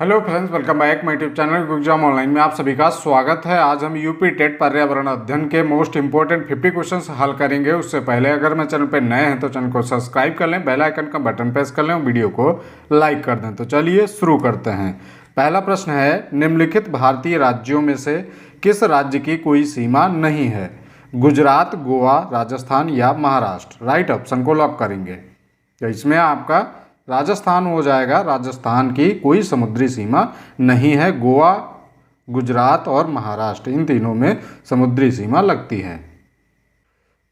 Hello friends, welcome back my YouTube channel exam online में आप सभी का स्वागत है। आज हम यूपी टेट पर्यावरण अध्ययन के मोस्ट इंपोर्टेंट 50 क्वेश्चंस हल करेंगे। उससे पहले अगर मैं चैनल पे नए हैं तो चैनल को सब्सक्राइब कर लें, बेल आइकन का बटन प्रेस कर लें और वीडियो को लाइक कर दें। तो चलिए शुरू करते हैं। पहला प्रश्न है, निम्नलिखित भारतीय राज्यों में से किस राज्य की कोई सीमा नहीं है? गुजरात, गोवा, राजस्थान या महाराष्ट्र? राइट ऑप्शन को लॉक करेंगे। तो इसमें आपका राजस्थान हो जाएगा। राजस्थान की कोई समुद्री सीमा नहीं है। गोवा, गुजरात और महाराष्ट्र इन तीनों में समुद्री सीमा लगती है।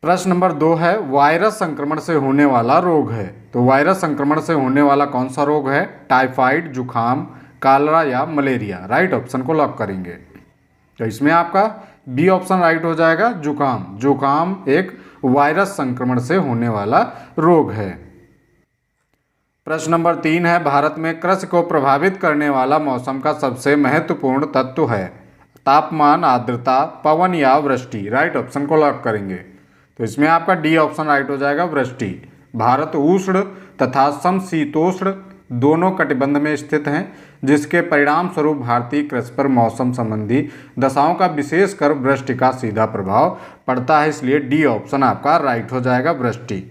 प्रश्न नंबर 2 है, वायरस संक्रमण से होने वाला रोग है। तो वायरस संक्रमण से होने वाला कौन सा रोग है? टाइफाइड, जुखाम, कालरा या मलेरिया? राइट ऑप्शन को लॉक करेंगे। तो इसमें आपका बी ऑप्शन राइट हो जाएगा, जुखाम। जुखाम एक वायरस संक्रमण से होने वाला रोग है। प्रश्न नंबर 3 है, भारत में कृषि को प्रभावित करने वाला मौसम का सबसे महत्वपूर्ण तत्व है? तापमान, आर्द्रता, पवन या वृष्टि? राइट ऑप्शन को लॉक करेंगे। तो इसमें आपका डी ऑप्शन राइट हो जाएगा, वृष्टि। भारत उष्ण तथा समशीतोष्ण दोनों कटिबंध में स्थित हैं, जिसके परिणाम स्वरूप भारतीय कृषि पर मौसम संबंधी दशाओं का विशेषकर वृष्टि का सीधा प्रभाव पड़ता है। इसलिए डी ऑप्शन आपका राइट हो जाएगा, वृष्टि।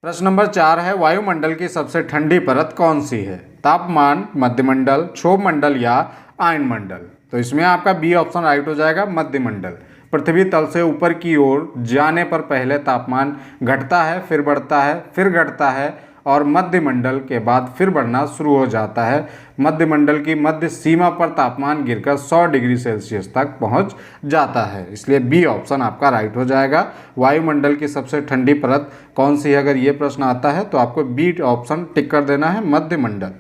प्रश्न नंबर 4 है, वायुमंडल की सबसे ठंडी परत कौन सी है? तापमान, मध्यमंडल, क्षोभमंडल या आयनमंडल? तो इसमें आपका बी ऑप्शन राइट हो जाएगा, मध्यमंडल। पृथ्वी तल से ऊपर की ओर जाने पर पहले तापमान घटता है, फिर बढ़ता है, फिर घटता है और मध्यमंडल के बाद फिर बढ़ना शुरू हो जाता है। मध्यमंडल की मध्य सीमा पर तापमान गिरकर 100 डिग्री सेल्सियस तक पहुंच जाता है। इसलिए बी ऑप्शन आपका राइट हो जाएगा। वायुमंडल की सबसे ठंडी परत कौन सी है? अगर ये प्रश्न आता है तो आपको बी ऑप्शन टिक कर देना है, मध्यमंडल।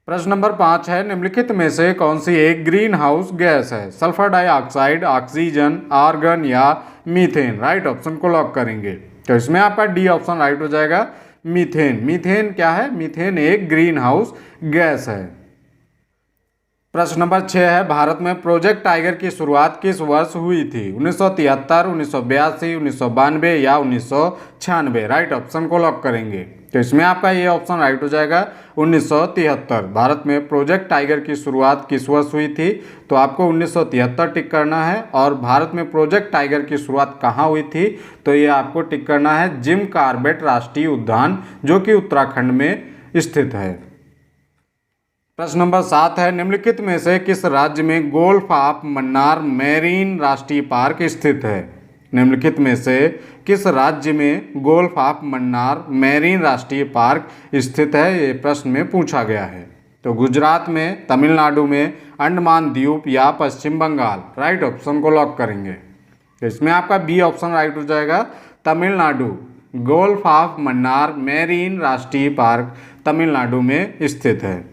प्रश्न नंबर 5 है, निम्नलिखित में से कौन सी एक ग्रीन हाउस गैस है? सल्फर डाइऑक्साइड, ऑक्सीजन, आर्गन या मीथेन? राइट ऑप्शन को लॉक करेंगे। तो इसमें आपका डी ऑप्शन राइट हो जाएगा, मीथेन। मीथेन क्या है? मीथेन एक ग्रीन हाउस गैस है। प्रश्न नंबर 6 है, भारत में प्रोजेक्ट टाइगर की शुरुआत किस वर्ष हुई थी? 1973, 1982, 1992 या 1996? राइट ऑप्शन को लॉक करेंगे। तो इसमें आपका ये ऑप्शन राइट हो जाएगा, 1973। भारत में प्रोजेक्ट टाइगर की शुरुआत किस वर्ष हुई थी? तो आपको 1973 टिक करना है। और भारत में प्रोजेक्ट टाइगर की शुरुआत कहाँ हुई थी? तो ये आपको टिक करना है, जिम कॉर्बेट राष्ट्रीय उद्यान, जो कि उत्तराखंड में स्थित है। प्रश्न नंबर 7 है, निम्नलिखित में से किस राज्य में गोल्फ ऑफ मन्नार मैरीन राष्ट्रीय पार्क स्थित है? निम्नलिखित में से किस राज्य में गोल्फ ऑफ मन्नार मैरीन राष्ट्रीय पार्क स्थित है? ये प्रश्न में पूछा गया है। तो गुजरात में, तमिलनाडु में, अंडमान द्वीप या पश्चिम बंगाल? राइट ऑप्शन को लॉक करेंगे। तो इसमें आपका बी ऑप्शन राइट हो जाएगा, Tamil Nadu. Golf of Mannar marine राष्ट्रीय पार्क तमिलनाडु में स्थित है।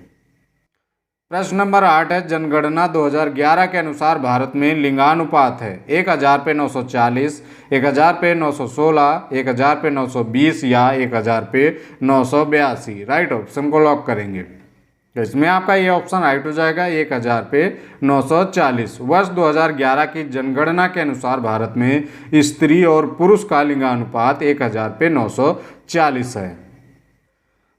प्रश्न नंबर 8 है, जनगणना 2011 के अनुसार भारत में लिंगानुपात है 1000 पे 940, 1000 पे 916, 1000 पे 920 या 1000 पे 982? राइट ऑप्शन को लॉक करेंगे। तो इसमें आपका ये ऑप्शन राइट हो जाएगा, 1000 पे 940। वर्ष 2011 की जनगणना के अनुसार भारत में स्त्री और पुरुष का लिंगानुपात 1000 पे 940 है।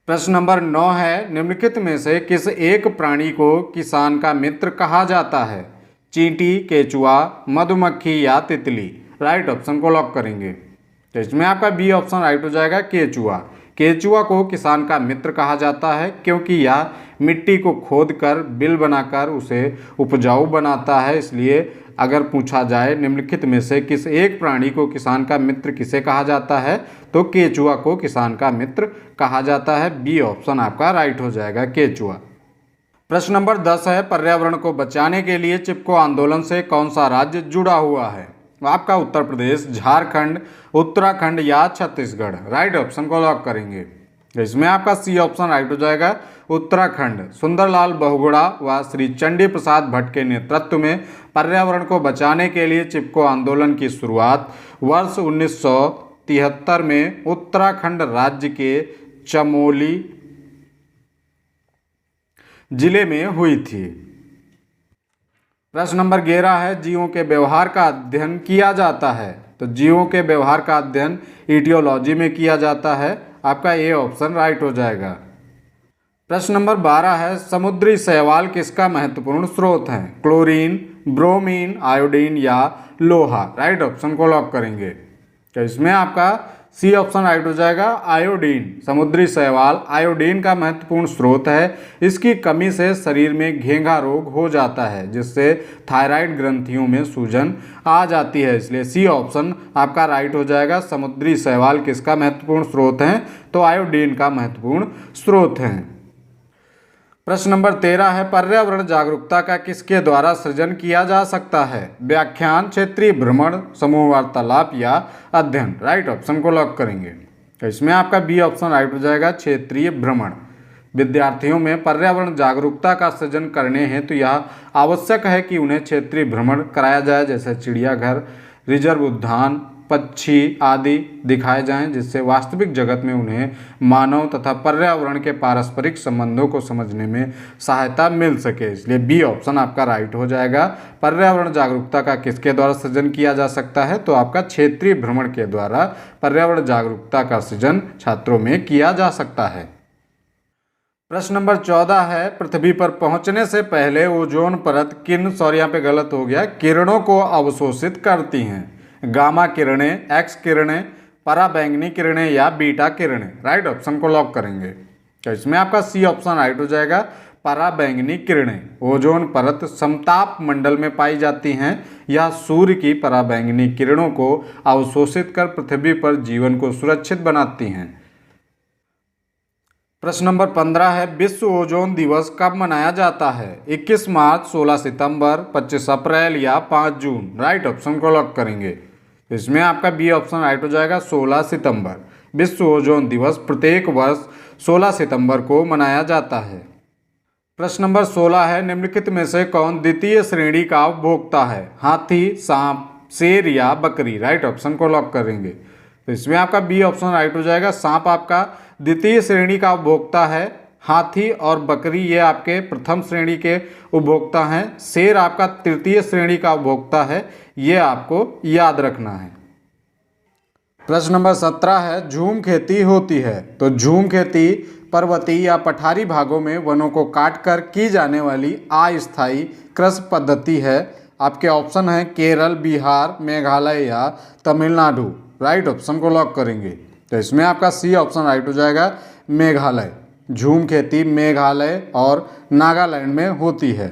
प्रश्न नंबर 9 है, निम्नलिखित में से किस एक प्राणी को किसान का मित्र कहा जाता है? चींटी, केचुआ, मधुमक्खी या तितली? राइट ऑप्शन को लॉक करेंगे। तो इसमें आपका बी ऑप्शन राइट हो जाएगा, केचुआ। केचुआ को किसान का मित्र कहा जाता है क्योंकि यह मिट्टी को खोदकर बिल बनाकर उसे उपजाऊ बनाता है। इसलिए अगर पूछा जाए निम्नलिखित में से किस एक प्राणी को किसान का मित्र किसे कहा जाता है, तो केचुआ को किसान का मित्र कहा जाता है। बी ऑप्शन आपका राइट हो जाएगा, केचुआ। प्रश्न नंबर 10 है, पर्यावरण को बचाने के लिए चिपको आंदोलन से कौन सा राज्य जुड़ा हुआ है? आपका उत्तर प्रदेश, झारखंड, उत्तराखंड या छत्तीसगढ़? राइट ऑप्शन को लॉक करेंगे। इसमें आपका सी ऑप्शन राइट हो जाएगा, उत्तराखंड। सुंदरलाल बहुगुणा व श्री चंडी प्रसाद भट्ट के नेतृत्व में पर्यावरण को बचाने के लिए चिपको आंदोलन की शुरुआत वर्ष 1973 में उत्तराखंड राज्य के चमोली जिले में हुई थी। प्रश्न नंबर 11 है, जीवों के व्यवहार का अध्ययन किया जाता है? तो जीवों के व्यवहार का अध्ययन ईटियोलॉजी में किया जाता है। आपका ए ऑप्शन राइट हो जाएगा। प्रश्न नंबर 12 है, समुद्री शैवाल किसका महत्वपूर्ण स्रोत है? क्लोरीन, ब्रोमीन, आयोडीन या लोहा? राइट ऑप्शन को लॉक करेंगे। तो इसमें आपका सी ऑप्शन राइट हो जाएगा, आयोडीन। समुद्री शैवाल आयोडीन का महत्वपूर्ण स्रोत है। इसकी कमी से शरीर में घेंघा रोग हो जाता है, जिससे थायराइड ग्रंथियों में सूजन आ जाती है। इसलिए सी ऑप्शन आपका राइट हो जाएगा। समुद्री शैवाल किसका महत्वपूर्ण स्रोत है? तो आयोडीन का महत्वपूर्ण स्रोत है। प्रश्न नंबर 13 है, पर्यावरण जागरूकता का किसके द्वारा सृजन किया जा सकता है? व्याख्यान, क्षेत्रीय भ्रमण, समूह वार्तालाप या अध्ययन? राइट ऑप्शन को लॉक करेंगे। तो इसमें आपका बी ऑप्शन राइट हो जाएगा, क्षेत्रीय भ्रमण। विद्यार्थियों में पर्यावरण जागरूकता का सृजन करने हेतु तो यह आवश्यक है कि उन्हें क्षेत्रीय भ्रमण कराया जाए, जैसे चिड़ियाघर, रिजर्व उद्यान, पक्षी आदि दिखाए जाएं, जिससे वास्तविक जगत में उन्हें मानव तथा पर्यावरण के पारस्परिक संबंधों को समझने में सहायता मिल सके। इसलिए बी ऑप्शन आपका राइट हो जाएगा। पर्यावरण जागरूकता का किसके द्वारा सृजन किया जा सकता है? तो आपका क्षेत्रीय भ्रमण के द्वारा पर्यावरण जागरूकता का सृजन छात्रों में किया जा सकता है। प्रश्न नंबर 14 है, पृथ्वी पर पहुंचने से पहले ओजोन परत किन, सॉरी यहाँ पे गलत हो गया, किरणों को अवशोषित करती हैं? गामा किरणें, एक्स किरणें, पराबैंगनी किरणें या बीटा किरणें? राइट ऑप्शन को लॉक करेंगे। तो इसमें आपका सी ऑप्शन राइट हो जाएगा, पराबैंगनी किरणें। ओजोन परत समताप मंडल में पाई जाती हैं। यह सूर्य की पराबैंगनी किरणों को अवशोषित कर पृथ्वी पर जीवन को सुरक्षित बनाती हैं। प्रश्न नंबर 15 है, विश्व ओजोन दिवस कब मनाया जाता है? 21 मार्च, 16 सितंबर, 25 अप्रैल या 5 जून? राइट ऑप्शन को लॉक करेंगे। इसमें आपका बी ऑप्शन राइट हो जाएगा, 16 सितंबर। विश्व ओजोन दिवस प्रत्येक वर्ष 16 सितंबर को मनाया जाता है। प्रश्न नंबर 16 है, निम्नलिखित में से कौन द्वितीय श्रेणी का उपभोक्ता है? हाथी, सांप, शेर या बकरी? राइट ऑप्शन को लॉक करेंगे। तो इसमें आपका बी ऑप्शन राइट हो जाएगा। सांप आपका द्वितीय श्रेणी का उपभोक्ता है। हाथी और बकरी ये आपके प्रथम श्रेणी के उपभोक्ता हैं। शेर आपका तृतीय श्रेणी का उपभोक्ता है। ये आपको याद रखना है। प्रश्न नंबर 17 है, झूम खेती होती है? तो झूम खेती पर्वतीय या पठारी भागों में वनों को काटकर की जाने वाली अस्थायी कृषि पद्धति है। आपके ऑप्शन है केरल, बिहार, मेघालय या तमिलनाडु। राइट ऑप्शन को लॉक करेंगे। तो इसमें आपका सी ऑप्शन राइट हो जाएगा, मेघालय। झूम खेती मेघालय और नागालैंड में होती है।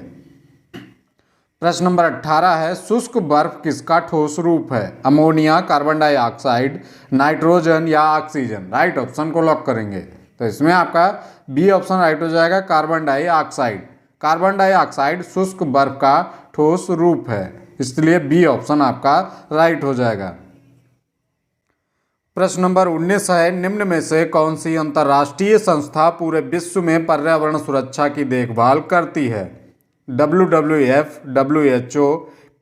प्रश्न नंबर 18 है, शुष्क बर्फ किसका ठोस रूप है? अमोनिया, कार्बन डाइऑक्साइड, नाइट्रोजन या ऑक्सीजन? राइट ऑप्शन को लॉक करेंगे। तो इसमें आपका बी ऑप्शन राइट हो जाएगा, कार्बन डाइऑक्साइड। कार्बन डाइऑक्साइड शुष्क बर्फ का ठोस रूप है, इसलिए बी ऑप्शन आपका राइट हो जाएगा। प्रश्न नंबर 19 है, निम्न में से कौन सी अंतर्राष्ट्रीय संस्था पूरे विश्व में पर्यावरण सुरक्षा की देखभाल करती है? WWF, WHO,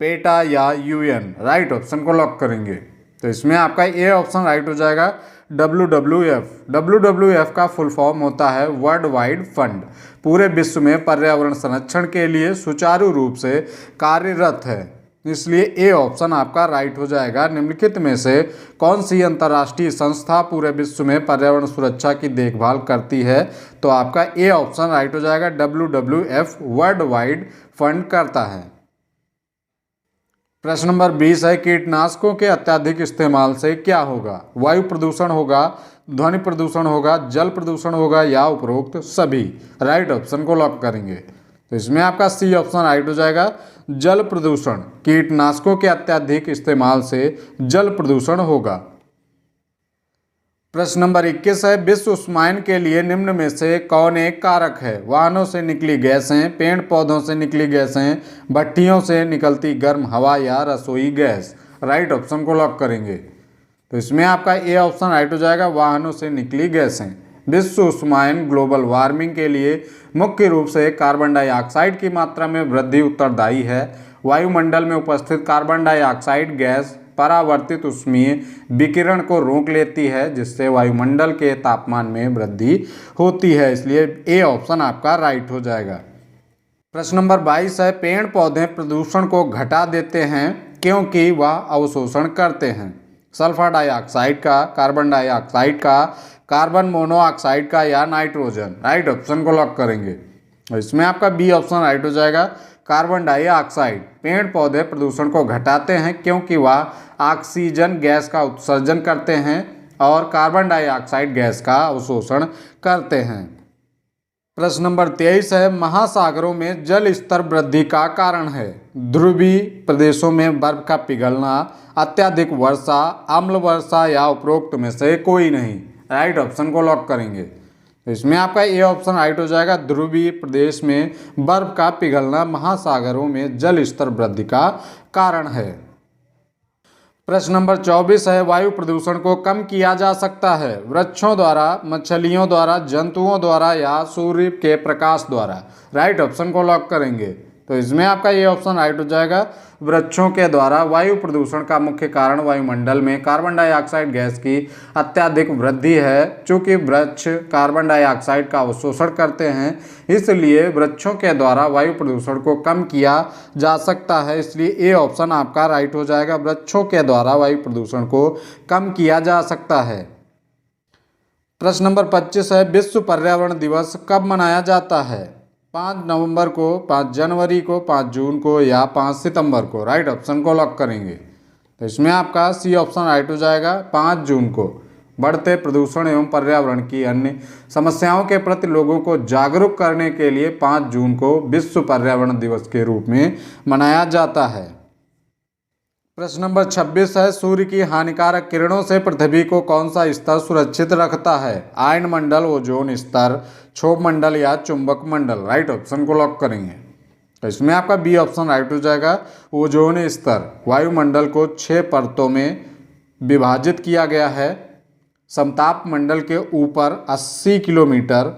पेटा या UN? राइट ऑप्शन को लॉक करेंगे। तो इसमें आपका ए ऑप्शन राइट हो जाएगा, WWF। WWF का फुल फॉर्म होता है वर्ल्ड वाइड फंड। पूरे विश्व में पर्यावरण संरक्षण के लिए सुचारू रूप से कार्यरत है, इसलिए ए ऑप्शन आपका राइट हो जाएगा। निम्नलिखित में से कौन सी अंतर्राष्ट्रीय संस्था पूरे विश्व में पर्यावरण सुरक्षा की देखभाल करती है? तो आपका ए ऑप्शन राइट हो जाएगा, WWF वर्ल्ड वाइड फंड करता है। प्रश्न नंबर 20 है, कीटनाशकों के अत्यधिक इस्तेमाल से क्या होगा? वायु प्रदूषण होगा, ध्वनि प्रदूषण होगा, जल प्रदूषण होगा या उपरोक्त सभी? राइट ऑप्शन को लॉक करेंगे। तो इसमें आपका सी ऑप्शन राइट हो जाएगा, जल प्रदूषण। कीटनाशकों के अत्यधिक इस्तेमाल से जल प्रदूषण होगा। प्रश्न नंबर 21 है, विश्व उष्मायन के लिए निम्न में से कौन एक कारक है? वाहनों से निकली गैसें, पेड़ पौधों से निकली गैसें, भट्टियों से निकलती गर्म हवा या रसोई गैस? राइट ऑप्शन को लॉक करेंगे। तो इसमें आपका ए ऑप्शन राइट हो जाएगा, वाहनों से निकली गैसें। विश्व उष्मायन ग्लोबल वार्मिंग के लिए मुख्य रूप से कार्बन डाइऑक्साइड की मात्रा में वृद्धि उत्तरदायी है। वायुमंडल में उपस्थित कार्बन डाइऑक्साइड गैस परावर्तित ऊष्मीय विकिरण को रोक लेती है, जिससे वायुमंडल के तापमान में वृद्धि होती है, इसलिए ए ऑप्शन आपका राइट हो जाएगा। प्रश्न नंबर 22 है, पेड़ पौधे प्रदूषण को घटा देते हैं क्योंकि वह अवशोषण करते हैं? सल्फर डाइऑक्साइड का, कार्बन डाइऑक्साइड का, कार्बन मोनोऑक्साइड का या नाइट्रोजन। राइट ऑप्शन को लॉक करेंगे। इसमें आपका बी ऑप्शन राइट हो जाएगा, कार्बन डाइऑक्साइड। पेड़ पौधे प्रदूषण को घटाते हैं क्योंकि वह ऑक्सीजन गैस का उत्सर्जन करते हैं और कार्बन डाइऑक्साइड गैस का अवशोषण करते हैं। प्रश्न नंबर 23 है, महासागरों में जल स्तर वृद्धि का कारण है। ध्रुवीय प्रदेशों में बर्फ का पिघलना, अत्यधिक वर्षा, अम्ल वर्षा या उपरोक्त में से कोई नहीं। राइट ऑप्शन को लॉक करेंगे। तो इसमें आपका ए ऑप्शन राइट हो जाएगा, ध्रुवीय प्रदेश में बर्फ का पिघलना महासागरों में जल स्तर वृद्धि का कारण है। प्रश्न नंबर 24 है, वायु प्रदूषण को कम किया जा सकता है वृक्षों द्वारा, मछलियों द्वारा, जंतुओं द्वारा या सूर्य के प्रकाश द्वारा। राइट ऑप्शन को लॉक करेंगे। तो इसमें आपका ये ऑप्शन राइट हो जाएगा, वृक्षों के द्वारा वायु प्रदूषण का मुख्य कारण वायुमंडल में कार्बन डाइऑक्साइड गैस की अत्यधिक वृद्धि है। चूंकि वृक्ष कार्बन डाइऑक्साइड का अवशोषण करते हैं, इसलिए वृक्षों के द्वारा वायु प्रदूषण को कम किया जा सकता है। इसलिए ए ऑप्शन आपका राइट हो जाएगा, वृक्षों के द्वारा वायु प्रदूषण को कम किया जा सकता है। प्रश्न नंबर 25 है, विश्व पर्यावरण दिवस कब मनाया जाता है? 5 नवंबर को, 5 जनवरी को, 5 जून को या 5 सितंबर को। राइट ऑप्शन को लॉक करेंगे। तो इसमें आपका सी ऑप्शन राइट हो जाएगा, 5 जून को। बढ़ते प्रदूषण एवं पर्यावरण की अन्य समस्याओं के प्रति लोगों को जागरूक करने के लिए 5 जून को विश्व पर्यावरण दिवस के रूप में मनाया जाता है। प्रश्न नंबर 26 है, सूर्य की हानिकारक किरणों से पृथ्वी को कौन सा स्तर सुरक्षित रखता है? आयन मंडल, ओजोन स्तर, क्षोभ मंडल या चुंबक मंडल। राइट ऑप्शन को लॉक करेंगे। तो इसमें आपका बी ऑप्शन राइट हो जाएगा, ओजोन स्तर। वायुमंडल को 6 परतों में विभाजित किया गया है। समताप मंडल के ऊपर 80 किलोमीटर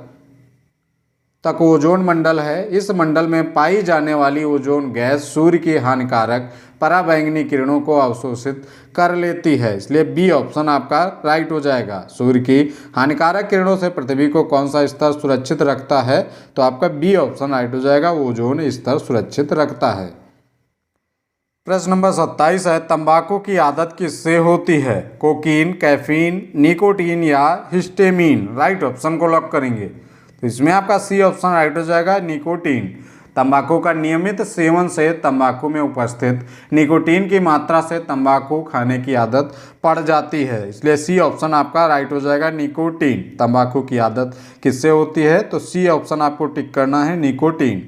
तक ओजोन मंडल है। इस मंडल में पाई जाने वाली ओजोन गैस सूर्य की हानिकारक पराबैंगनी किरणों को अवशोषित कर लेती है। इसलिए बी ऑप्शन आपका राइट हो जाएगा। सूर्य की हानिकारक किरणों से पृथ्वी को कौन सा स्तर सुरक्षित रखता है? तो आपका बी ऑप्शन राइट हो जाएगा, ओजोन स्तर सुरक्षित रखता है। प्रश्न नंबर 27 है, तंबाकू की आदत किससे होती है? कोकीन, कैफीन, निकोटीन या हिस्टेमीन। राइट ऑप्शन को लॉक करेंगे। तो इसमें आपका सी ऑप्शन राइट हो जाएगा, निकोटीन। तंबाकू का नियमित सेवन से तंबाकू में उपस्थित निकोटीन की मात्रा से तंबाकू खाने की आदत पड़ जाती है। इसलिए सी ऑप्शन आपका राइट हो जाएगा, निकोटीन। तंबाकू की आदत किससे होती है? तो सी ऑप्शन आपको टिक करना है, निकोटीन।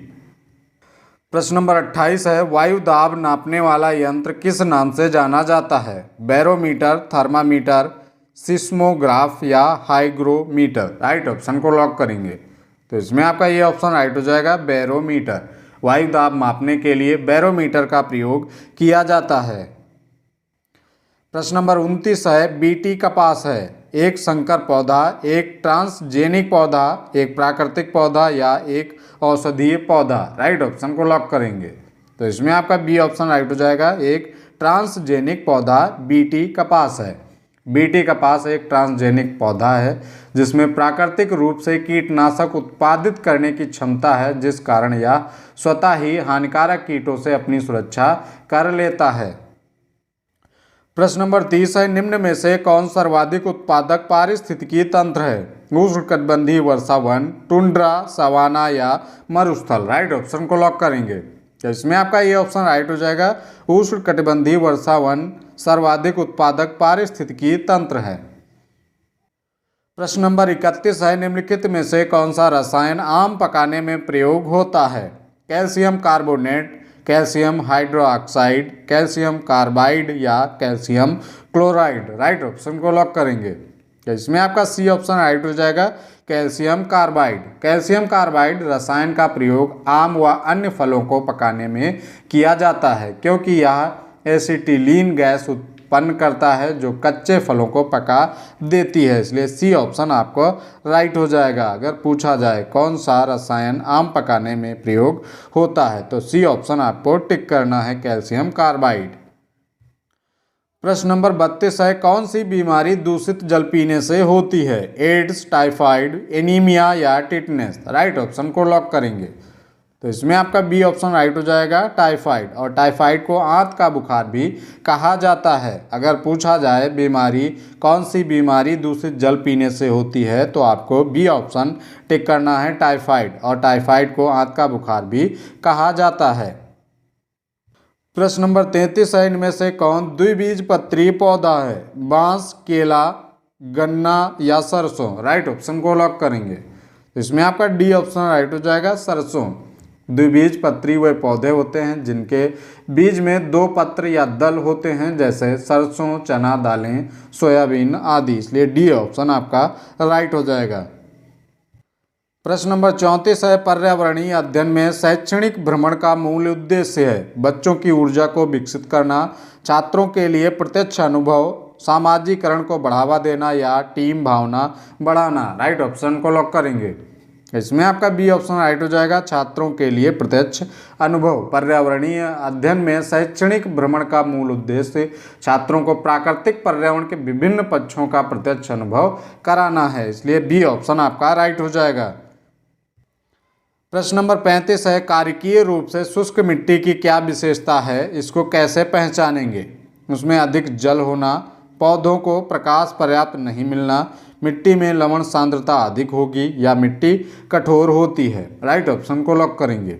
प्रश्न नंबर 28 है, वायु दाब नापने वाला यंत्र किस नाम से जाना जाता है? बैरोमीटर, थर्मामीटर, सिस्मोग्राफ या हाइग्रोमीटर। राइट ऑप्शन को लॉक करेंगे। तो इसमें आपका ये ऑप्शन राइट हो जाएगा, बैरोमीटर। वायु दाब मापने के लिए बैरोमीटर का प्रयोग किया जाता है। प्रश्न नंबर 29 है, बीटी कपास है एक संकर पौधा, एक ट्रांसजेनिक पौधा, एक प्राकृतिक पौधा या एक औषधीय पौधा। राइट ऑप्शन को लॉक करेंगे। तो इसमें आपका बी ऑप्शन राइट हो जाएगा, एक ट्रांसजेनिक पौधा बीटी कपास है। बीटी कपास एक ट्रांसजेनिक पौधा है जिसमें प्राकृतिक रूप से कीटनाशक उत्पादित करने की क्षमता है, जिस कारण यह स्वतः ही हानिकारक कीटों से अपनी सुरक्षा कर लेता है। प्रश्न नंबर 30 है, निम्न में से कौन सर्वाधिक उत्पादक पारिस्थितिकी तंत्र है? उष्णकटिबंधीय वर्षा वन, टुंड्रा, सवाना या मरुस्थल। राइट ऑप्शन को लॉक करेंगे। तो इसमें आपका ये ऑप्शन राइट हो जाएगा, उष्णकटिबंधीय वर्षा वन सर्वाधिक उत्पादक पारिस्थितिकी तंत्र है। प्रश्न नंबर 31 है, निम्नलिखित में से कौन सा रसायन आम पकाने में प्रयोग होता है? Calcium carbonate, calcium hydroxide, calcium carbide या कैल्शियम क्लोराइड। राइट ऑप्शन को लॉक करेंगे। तो इसमें आपका सी ऑप्शन राइट हो जाएगा, कैल्शियम कार्बाइड। कैल्शियम कार्बाइड रसायन का प्रयोग आम व अन्य फलों को पकाने में किया जाता है क्योंकि यह एसिटिलीन गैस उत्पन्न करता है जो कच्चे फलों को पका देती है। इसलिए सी ऑप्शन आपको राइट हो जाएगा। अगर पूछा जाए कौन सा रसायन आम पकाने में प्रयोग होता है तो सी ऑप्शन आपको टिक करना है, कैल्शियम कार्बाइड। प्रश्न नंबर 32 है, कौन सी बीमारी दूषित जल पीने से होती है? एड्स, टाइफाइड, एनीमिया या टिटनेस। राइट ऑप्शन को लॉक करेंगे। तो इसमें आपका बी ऑप्शन राइट हो जाएगा, टाइफाइड। और टाइफाइड को आंत का बुखार भी कहा जाता है। अगर पूछा जाए बीमारी कौन सी बीमारी दूषित जल पीने से होती है, तो आपको बी ऑप्शन टिक करना है, टाइफाइड। और टाइफाइड को आंत का बुखार भी कहा जाता है। प्रश्न नंबर 33 है, इनमें से कौन द्विबीजपत्री पौधा है? बांस, केला, गन्ना या सरसों? राइट ऑप्शन को लॉक करेंगे। तो इसमें आपका डी ऑप्शन राइट हो जाएगा, सरसों। द्विबीजपत्री वे पौधे होते हैं जिनके बीज में दो पत्र या दल होते हैं, जैसे सरसों, चना दालें, सोयाबीन आदि। इसलिए डी ऑप्शन आपका राइट हो जाएगा। प्रश्न नंबर 34 है, पर्यावरणीय अध्ययन में शैक्षणिक भ्रमण का मूल उद्देश्य है? बच्चों की ऊर्जा को विकसित करना, छात्रों के लिए प्रत्यक्ष अनुभव, सामाजिकरण को बढ़ावा देना या टीम भावना बढ़ाना? राइट ऑप्शन को लॉक करेंगे। इसमें आपका बी ऑप्शन राइट हो जाएगा, छात्रों के लिए प्रत्यक्ष अनुभव। पर्यावरणीय अध्ययन में शैक्षणिक भ्रमण का मूल उद्देश्य छात्रों को प्राकृतिक पर्यावरण के विभिन्न पक्षों का प्रत्यक्ष अनुभव कराना है। इसलिए बी ऑप्शन आपका राइट हो जाएगा। प्रश्न नंबर 35 है, कार्यकीय रूप से शुष्क मिट्टी की क्या विशेषता है? इसको कैसे पहचानेंगे? उसमें अधिक जल होना, पौधों को प्रकाश पर्याप्त नहीं मिलना, मिट्टी में लवण सांद्रता अधिक होगी या मिट्टी कठोर होती है? राइट ऑप्शन को लॉक करेंगे।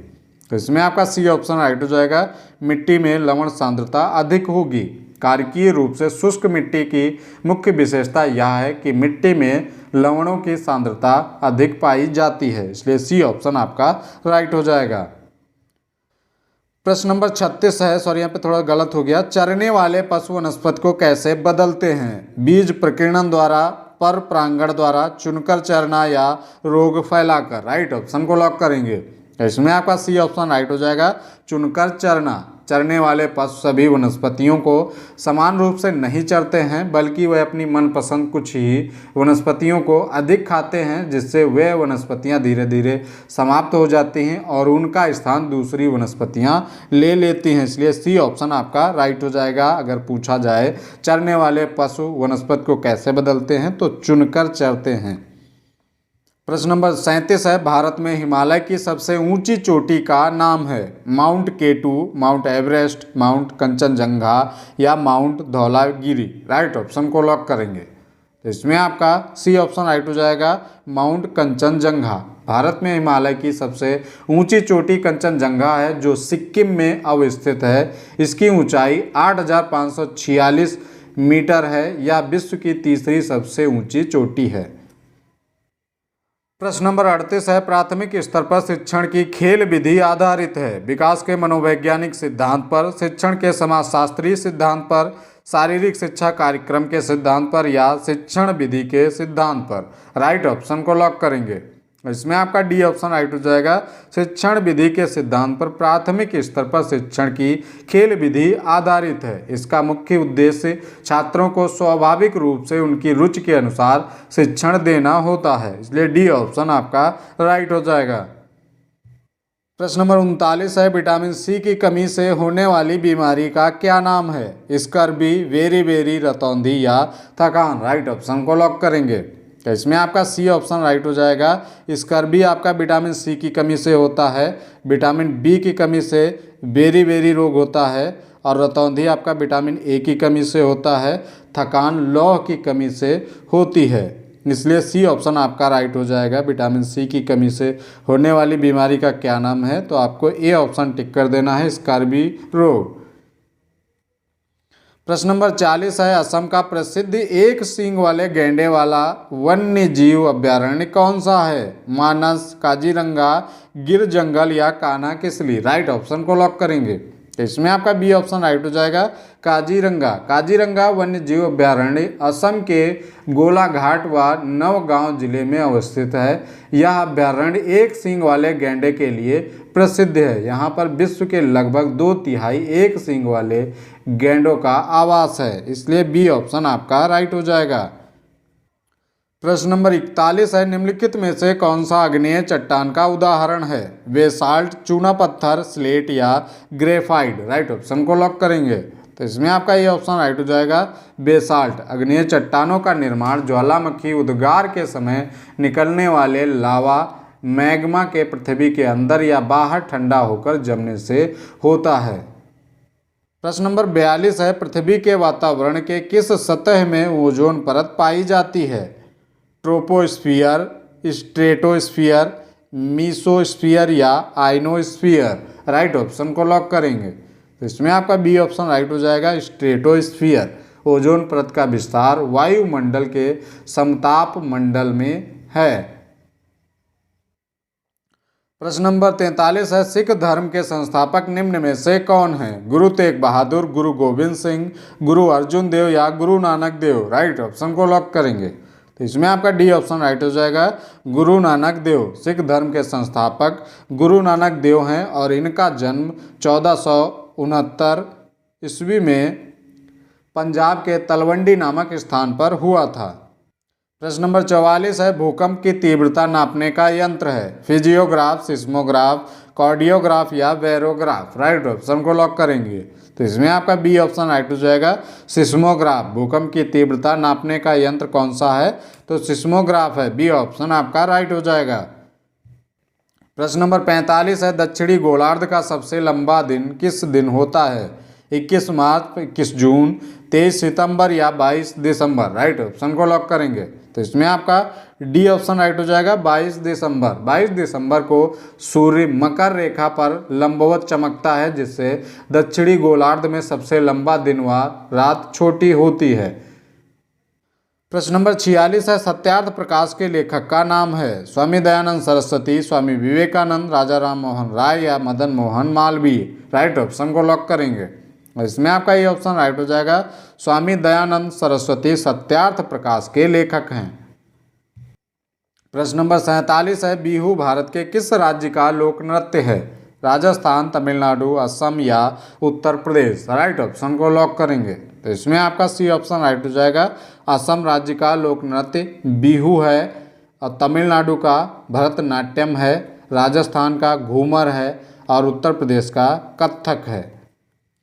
तो इसमें आपका सी ऑप्शन राइट हो जाएगा, मिट्टी में लवण सांद्रता अधिक होगी। कार्यकीय रूप से शुष्क मिट्टी की मुख्य विशेषता यह है कि मिट्टी में लवणों की सांद्रता अधिक पाई जाती है। इसलिए सी ऑप्शन आपका राइट हो जाएगा। प्रश्न नंबर 36 है, सॉरी यहाँ पे थोड़ा गलत हो गया। चरने वाले पशु वनस्पति को कैसे बदलते हैं? बीज प्रकीर्णन द्वारा, पर परागण द्वारा, चुनकर चरना या रोग फैलाकर? राइट ऑप्शन को लॉक करेंगे। इसमें आपका सी ऑप्शन राइट हो जाएगा, चुनकर चरना। चरने वाले पशु सभी वनस्पतियों को समान रूप से नहीं चरते हैं, बल्कि वे अपनी मनपसंद कुछ ही वनस्पतियों को अधिक खाते हैं, जिससे वे वनस्पतियां धीरे धीरे समाप्त हो जाती हैं और उनका स्थान दूसरी वनस्पतियां ले लेती हैं। इसलिए सी ऑप्शन आपका राइट हो जाएगा। अगर पूछा जाए चरने वाले पशु वनस्पति को कैसे बदलते हैं, तो चुनकर चरते हैं। प्रश्न नंबर 37 है, भारत में हिमालय की सबसे ऊंची चोटी का नाम है? Mount K two, mount Everest, mount Kanchenjunga या माउंट धौलागिरी? राइट ऑप्शन को लॉक करेंगे। तो इसमें आपका सी ऑप्शन राइट हो जाएगा, माउंट कंचनजंगा। भारत में हिमालय की सबसे ऊंची चोटी कंचनजंगा है, जो सिक्किम में अवस्थित है। इसकी ऊंचाई 8,546 मीटर है। यह विश्व की तीसरी सबसे ऊंची चोटी है। प्रश्न नंबर 38 है, प्राथमिक स्तर पर शिक्षण की खेल विधि आधारित है? विकास के मनोवैज्ञानिक सिद्धांत पर, शिक्षण के समाजशास्त्रीय सिद्धांत पर, शारीरिक शिक्षा कार्यक्रम के सिद्धांत पर या शिक्षण विधि के सिद्धांत पर? राइट ऑप्शन को लॉक करेंगे। इसमें आपका डी ऑप्शन राइट हो जाएगा, शिक्षण विधि के सिद्धांत पर प्राथमिक स्तर पर शिक्षण की खेल विधि आधारित है। इसका मुख्य उद्देश्य छात्रों को स्वाभाविक रूप से उनकी रुचि के अनुसार शिक्षण देना होता है। इसलिए डी ऑप्शन आपका राइट हो जाएगा। प्रश्न नंबर 39 है, विटामिन सी की कमी से होने वाली बीमारी का क्या नाम है? स्कर्वी, वेरी रतौंधी या थकान? राइट ऑप्शन को लॉक करेंगे। तो इसमें आपका सी ऑप्शन राइट हो जाएगा। स्कर्वी आपका विटामिन सी की कमी से होता है, विटामिन बी की कमी से वेरी रोग होता है, और रतौंधी आपका विटामिन ए की कमी से होता है, थकान लौह की कमी से होती है। इसलिए सी ऑप्शन आपका राइट हो जाएगा। विटामिन सी की कमी से होने वाली बीमारी का क्या नाम है, तो आपको ए ऑप्शन टिक कर देना है, स्कर्वी रोग। प्रश्न नंबर 40 है, असम का प्रसिद्ध एक सींग वाले गैंडे वाला वन्य जीव अभ्यारण्य कौन सा है? मानस, काजीरंगा, गिर जंगल या कान्हा किसली? राइट ऑप्शन को लॉक करेंगे। इसमें आपका बी ऑप्शन राइट हो जाएगा, काजीरंगा। काजीरंगा वन्य जीव अभ्यारण्य असम के गोलाघाट व नवगांव जिले में अवस्थित है। यह अभ्यारण्य एक सींग वाले गैंडे के लिए प्रसिद्ध है। यहाँ पर विश्व के लगभग 2/3 एक सींग वाले गैंडों का आवास है। इसलिए बी ऑप्शन आपका राइट हो जाएगा। प्रश्न नंबर 41 है, निम्नलिखित में से कौन सा आग्नेय चट्टान का उदाहरण है? बेसाल्ट, चूना पत्थर, स्लेट या ग्रेफाइट? राइट ऑप्शन को लॉक करेंगे। तो इसमें आपका ये ऑप्शन राइट हो जाएगा, बेसाल्ट। आग्नेय चट्टानों का निर्माण ज्वालामुखी उद्गार के समय निकलने वाले लावा मैग्मा के पृथ्वी के अंदर या बाहर ठंडा होकर जमने से होता है। प्रश्न नंबर 42 है, पृथ्वी के वातावरण के किस सतह में ओजोन परत पाई जाती है? ट्रोपोस्फियर, स्ट्रेटोस्फियर, मीसोस्फियर या आइनोस्फियर? राइट ऑप्शन को लॉक करेंगे। तो इसमें आपका बी ऑप्शन राइट हो जाएगा, स्ट्रेटोस्फियर। ओजोन परत का विस्तार वायुमंडल के समताप मंडल में है। प्रश्न नंबर 43 है, सिख धर्म के संस्थापक निम्न में से कौन है? गुरु तेग बहादुर, गुरु गोविंद सिंह, गुरु अर्जुन देव या गुरु नानक देव? राइट ऑप्शन को लॉक करेंगे। तो इसमें आपका डी ऑप्शन राइट हो जाएगा, गुरु नानक देव। सिख धर्म के संस्थापक गुरु नानक देव हैं और इनका जन्म 1469 ईस्वी में पंजाब के तलवंडी नामक स्थान पर हुआ था। प्रश्न नंबर 44 है, भूकंप की तीव्रता नापने का यंत्र है? फिजियोग्राफ, सिस्मोग्राफ, कार्डियोग्राफ या बैरोग्राफ? राइट ऑप्शन को लॉक करेंगे। तो इसमें आपका बी ऑप्शन राइट हो जाएगा, सिस्मोग्राफ। भूकंप की तीव्रता नापने का यंत्र कौन सा है? तो सिस्मोग्राफ है। बी ऑप्शन आपका राइट हो जाएगा। प्रश्न नंबर 45 है, दक्षिणी गोलार्ध का सबसे लंबा दिन किस दिन होता है? 21 मार्च, 21 जून, 23 सितंबर या 22 दिसंबर? राइट ऑप्शन को लॉक करेंगे। तो इसमें आपका डी ऑप्शन राइट हो जाएगा, 22 दिसंबर। 22 दिसंबर को सूर्य मकर रेखा पर लंबवत चमकता है, जिससे दक्षिणी गोलार्ध में सबसे लंबा दिन व रात छोटी होती है। प्रश्न नंबर 46 है, सत्यार्थ प्रकाश के लेखक का नाम है? स्वामी दयानंद सरस्वती, स्वामी विवेकानंद, राजा राम मोहन राय या मदन मोहन मालवीय? राइट ऑप्शन को लॉक करेंगे। इसमें आपका ये ऑप्शन राइट हो जाएगा, स्वामी दयानंद सरस्वती सत्यार्थ प्रकाश के लेखक हैं। प्रश्न नंबर 47 है, बिहू भारत के किस राज्य का लोक नृत्य है? राजस्थान, तमिलनाडु, असम या उत्तर प्रदेश? राइट ऑप्शन को लॉक करेंगे। तो इसमें आपका सी ऑप्शन राइट हो जाएगा, असम राज्य का लोक नृत्य बिहू है, और तमिलनाडु का भरतनाट्यम है, राजस्थान का घूमर है और उत्तर प्रदेश का कथक है।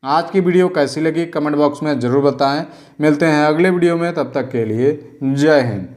आज की वीडियो कैसी लगी कमेंट बॉक्स में ज़रूर बताएं। मिलते हैं अगले वीडियो में, तब तक के लिए जय हिंद।